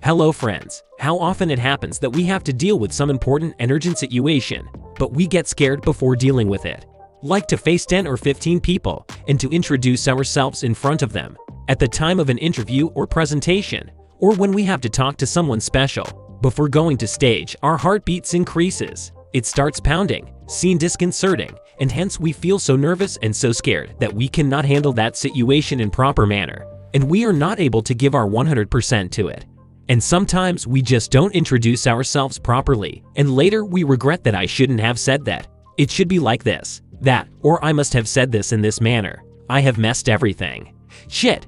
Hello friends, how often it happens that we have to deal with some important and urgent situation, but we get scared before dealing with it. Like to face 10 or 15 people and to introduce ourselves in front of them, at the time of an interview or presentation, or when we have to talk to someone special. Before going to stage, our heartbeats increases. It starts pounding, seem disconcerting, and hence we feel so nervous and so scared that we cannot handle that situation in proper manner, and we are not able to give our 100% to it. And sometimes we just don't introduce ourselves properly, and later we regret that I shouldn't have said that. It should be like this, that, or I must have said this in this manner. I have messed everything. Shit.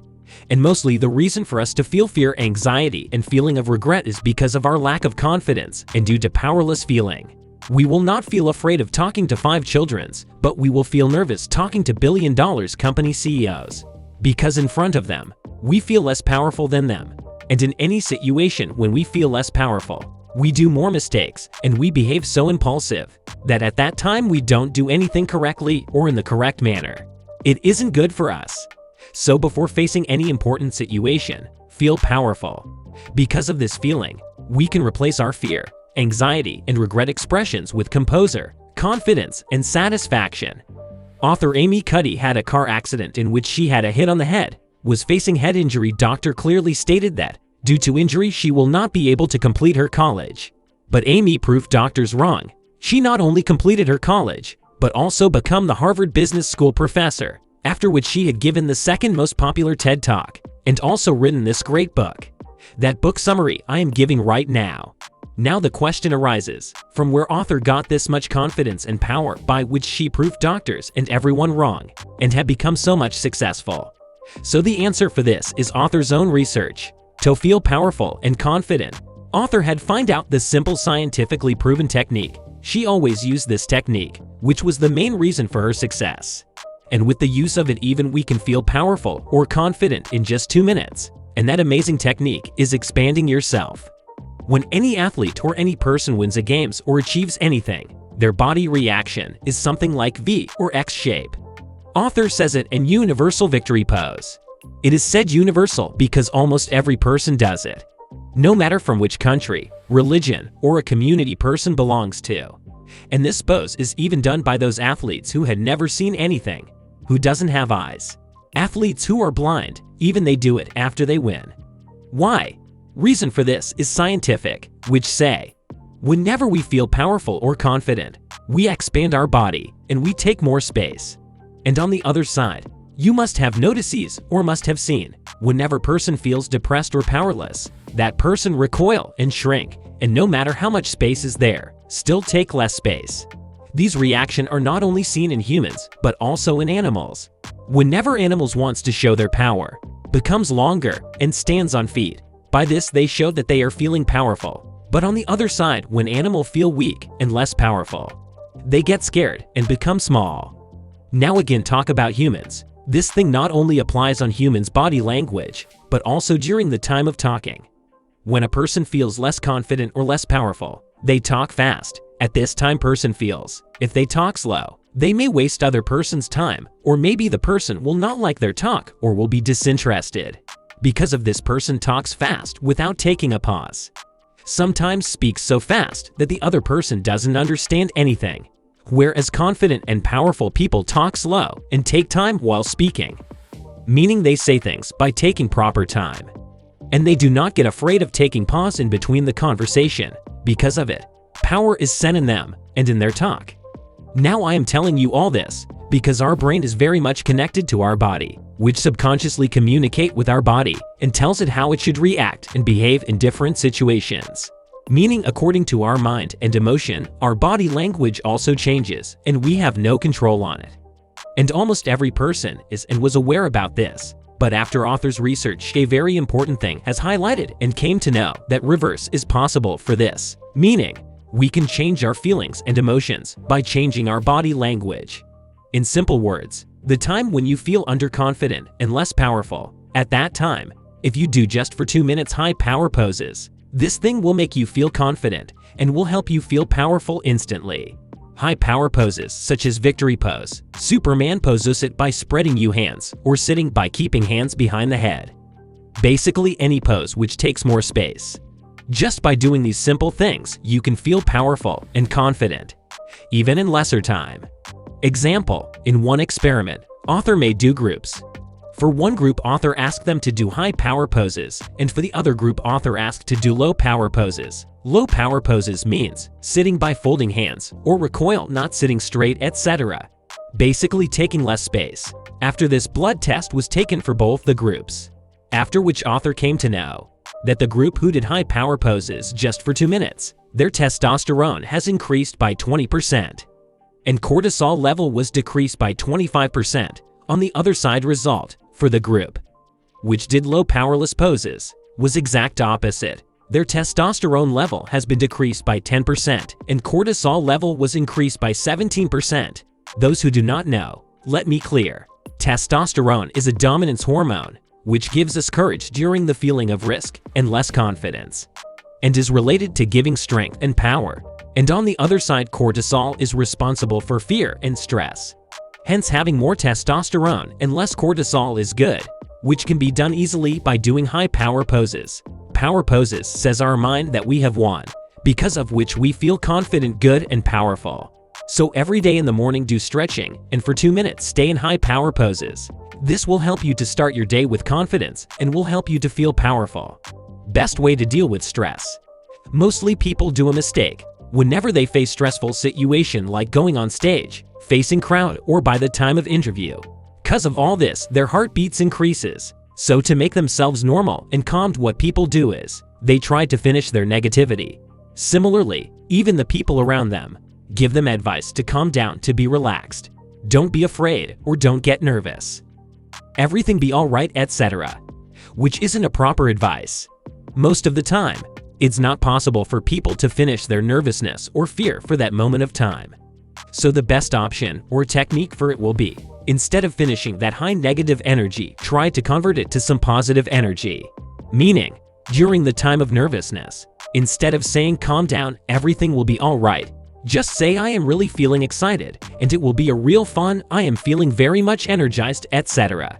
And mostly the reason for us to feel fear, anxiety, and feeling of regret is because of our lack of confidence and due to powerless feeling. We will not feel afraid of talking to 5 childrens, but we will feel nervous talking to billion-dollar company CEOs. Because in front of them, we feel less powerful than them. And in any situation when we feel less powerful, we do more mistakes and we behave so impulsive that at that time we don't do anything correctly or in the correct manner. It isn't good for us. So before facing any important situation, feel powerful. Because of this feeling, we can replace our fear, anxiety, and regret expressions with composure, confidence, and satisfaction. Author Amy Cuddy had a car accident in which she had a hit on the head, was facing head injury. Doctor clearly stated that, due to injury, she will not be able to complete her college. But Amy proved doctors wrong. She not only completed her college, but also become the Harvard Business School professor, after which she had given the second most popular TED Talk, and also written this great book. That book summary I am giving right now. Now the question arises, from where author got this much confidence and power by which she proved doctors and everyone wrong, and have become so much successful? So the answer for this is author's own research. To feel powerful and confident, author had find out the simple scientifically proven technique. She always used this technique, which was the main reason for her success. And with the use of it, even we can feel powerful or confident in just 2 minutes. And that amazing technique is expanding yourself. When any athlete or any person wins a games or achieves anything, their body reaction is something like V or X shape. Author says it in universal victory pose. It is said universal because almost every person does it, no matter from which country, religion, or a community person belongs to. And this pose is even done by those athletes who had never seen anything, who doesn't have eyes. Athletes who are blind, even they do it after they win. Why? Reason for this is scientific, which say, whenever we feel powerful or confident, we expand our body and we take more space. And on the other side, you must have notices or must have seen, whenever person feels depressed or powerless, that person recoil and shrink, and no matter how much space is there, still take less space. These reactions are not only seen in humans, but also in animals. Whenever animals wants to show their power, becomes longer and stands on feet. By this they show that they are feeling powerful. But on the other side, when animals feel weak and less powerful, they get scared and become small. Now again, talk about humans. This thing not only applies on humans' body language, but also during the time of talking. When a person feels less confident or less powerful, they talk fast. At this time person feels, if they talk slow, they may waste other person's time, or maybe the person will not like their talk or will be disinterested. Because of this, person talks fast without taking a pause. Sometimes speaks so fast that the other person doesn't understand anything. Whereas confident and powerful people talk slow and take time while speaking, meaning they say things by taking proper time. And they do not get afraid of taking pause in between the conversation. Because of it, power is sent in them and in their talk. Now I am telling you all this because our brain is very much connected to our body, which subconsciously communicate with our body and tells it how it should react and behave in different situations. Meaning according to our mind and emotion, our body language also changes and we have no control on it. And almost every person is and was aware about this. But after author's research, a very important thing has highlighted and came to know that reverse is possible for this. Meaning, we can change our feelings and emotions by changing our body language. In simple words, the time when you feel underconfident and less powerful, at that time, if you do just for 2 minutes high power poses, this thing will make you feel confident and will help you feel powerful instantly. High power poses such as victory pose, Superman pose, sit by spreading your hands, or sitting by keeping hands behind the head. Basically any pose which takes more space. Just by doing these simple things, you can feel powerful and confident, even in lesser time. Example, in one experiment, author made two groups. For one group, author asked them to do high power poses, and for the other group, author asked to do low power poses. Low power poses means sitting by folding hands, or recoil, not sitting straight, etc. Basically taking less space. After this, blood test was taken for both the groups, after which author came to know that the group who did high power poses just for 2 minutes, their testosterone has increased by 20%, and cortisol level was decreased by 25%. On the other side, result for the group which did low powerless poses was exact opposite. Their testosterone level has been decreased by 10% and cortisol level was increased by 17%. Those who do not know, let me clear. Testosterone is a dominance hormone which gives us courage during the feeling of risk and less confidence, and is related to giving strength and power. And on the other side, cortisol is responsible for fear and stress. Hence, having more testosterone and less cortisol is good, which can be done easily by doing high power poses. Power poses says our mind that we have won, because of which we feel confident, good, and powerful. So every day in the morning do stretching, and for 2 minutes stay in high power poses. This will help you to start your day with confidence and will help you to feel powerful. Best way to deal with stress. Mostly people do a mistake whenever they face stressful situation like going on stage, facing crowd, or by the time of interview. Because of all this, their heartbeats increases. So to make themselves normal and calmed, what people do is they try to finish their negativity. Similarly, even the people around them give them advice to calm down, to be relaxed. Don't be afraid or don't get nervous. Everything be all right, etc. Which isn't a proper advice. Most of the time, it's not possible for people to finish their nervousness or fear for that moment of time. So the best option or technique for it will be, instead of finishing that high negative energy, try to convert it to some positive energy. Meaning, during the time of nervousness, instead of saying calm down, everything will be all right, just say I am really feeling excited and it will be a real fun, I am feeling very much energized, etc.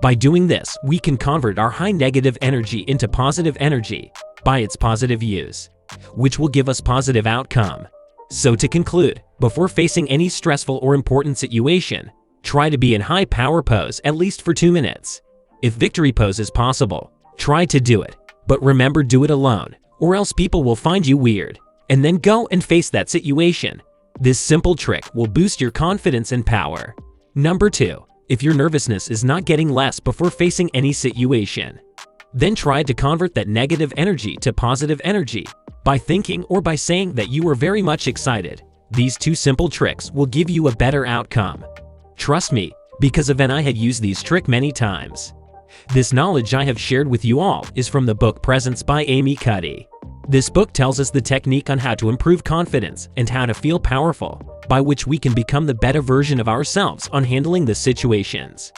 By doing this, we can convert our high negative energy into positive energy by its positive use, which will give us positive outcome. So to conclude, before facing any stressful or important situation, try to be in high power pose at least for 2 minutes. If victory pose is possible, try to do it, but remember, do it alone, or else people will find you weird, and then go and face that situation. This simple trick will boost your confidence and power. Number 2. If your nervousness is not getting less before facing any situation, then try to convert that negative energy to positive energy by thinking or by saying that you are very much excited. These 2 simple tricks will give you a better outcome. Trust me, because even I had used these tricks many times. This knowledge I have shared with you all is from the book Presence by Amy Cuddy. This book tells us the technique on how to improve confidence and how to feel powerful, by which we can become the better version of ourselves on handling the situations.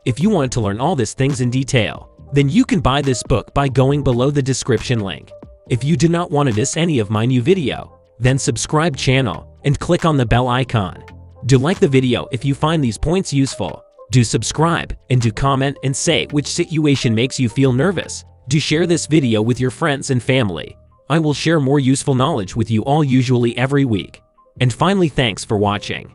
If you want to learn all these things in detail, then you can buy this book by going below the description link. If you do not want to miss any of my new video, then subscribe channel and click on the bell icon. Do like the video if you find these points useful. Do subscribe and do comment and say which situation makes you feel nervous. Do share this video with your friends and family. I will share more useful knowledge with you all, usually every week. And finally, thanks for watching.